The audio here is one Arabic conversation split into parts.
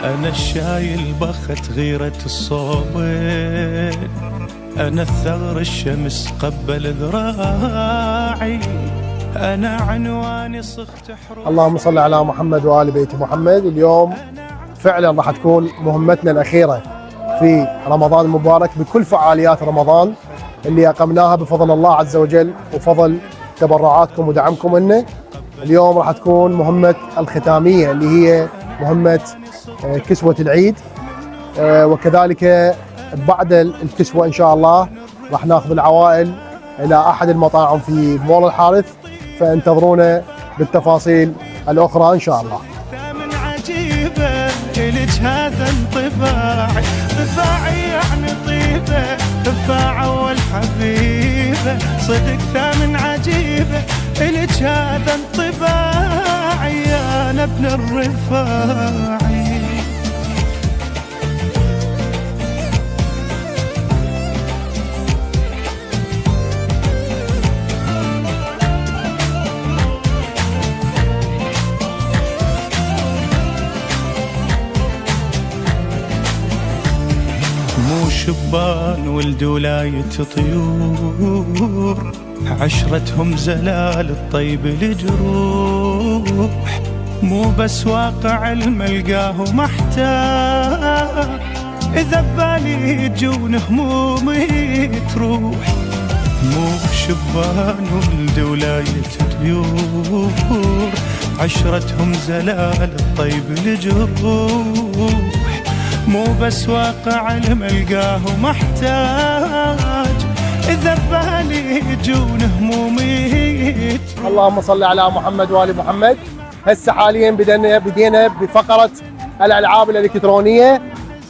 أنا الشايل بخت غيرة الصوبين، أنا الثغر الشمس قبل ذراعي، أنا عنواني صخت حروف. اللهم صل على محمد وآل بيت محمد. اليوم فعلا راح تكون مهمتنا الأخيرة في رمضان المبارك بكل فعاليات رمضان اللي أقمناها بفضل الله عز وجل وفضل تبرعاتكم ودعمكم لنا. اليوم راح تكون مهمة الختامية اللي هي مهمة كسوة العيد، وكذلك بعد الكسوة إن شاء الله راح ناخذ العوائل إلى أحد المطاعم في مول الحارث، فانتظرونا بالتفاصيل الأخرى إن شاء الله. من عجيبة إلك هذا انطباعي، رفاعي يعني طيبة، رفاعة والحبيبة، صدق ثامن عجيبة إلك هذا انطباعي، أنا ابن الرفاعي. مو شبان ولد ولاية طيور، عشرتهم زلال الطيب الجروح، مو بس واقع الملقاه محتاج، إذا ببالي تجون همومي تروح. مو شبان ولد ولاية طيور، عشرتهم زلال الطيب الجروح، مو بس واقع الملقاه محتاج، إذا ببالي يجون همومي. اللهم صل على محمد وآل محمد. هسه حاليا بدينا بفقرة الألعاب الإلكترونية.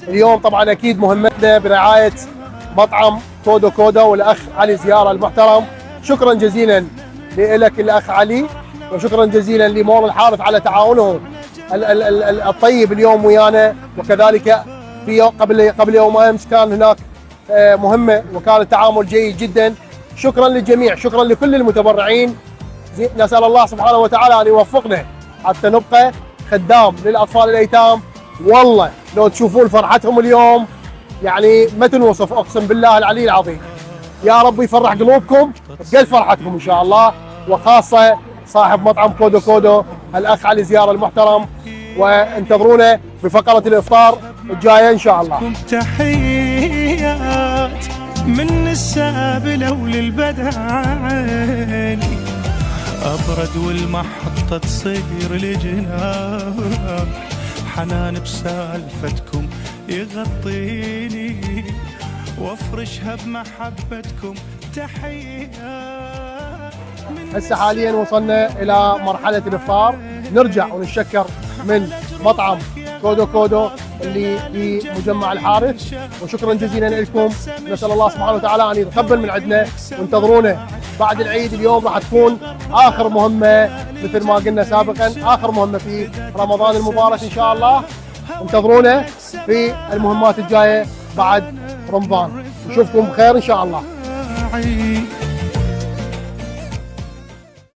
اليوم طبعا أكيد مهمتنا برعاية مطعم كودو كودو والأخ علي زيارة المحترم. شكرا جزيلا لك الأخ علي، وشكرا جزيلا لمول الحارث على تعاونه الطيب اليوم ويانا، وكذلك في قبل يوم امس كان هناك مهمه وكان التعامل جيد جدا. شكرا للجميع، شكرا لكل المتبرعين. نسال الله سبحانه وتعالى ان يوفقنا حتى نبقى خدام للاطفال الايتام. والله لو تشوفون فرحتهم اليوم يعني ما تنوصف، اقسم بالله العلي العظيم. يا رب يفرح قلوبكم بقد فرحتكم ان شاء الله، وخاصه صاحب مطعم كودو كودو الأخ علي زيارة المحترم. وانتظرونا بفقرة الإفطار الجاية إن شاء الله. تحيات من السابلة وللبدعاني، أبرد والمحطة تصير لجنان، حنان بسالفتكم يغطيني، وافرشها بمحبتكم. تحيات. هسه حاليا وصلنا الى مرحله الافطار، نرجع ونتشكر من مطعم كودو كودو اللي في مجمع الحارث، وشكرا جزيلا لكم. نسال الله سبحانه وتعالى ان يتقبل من عندنا، وانتظرونا بعد العيد. اليوم راح تكون اخر مهمه مثل ما قلنا سابقا، اخر مهمه في رمضان المبارك ان شاء الله. انتظرونا في المهمات الجايه بعد رمضان، نشوفكم بخير ان شاء الله.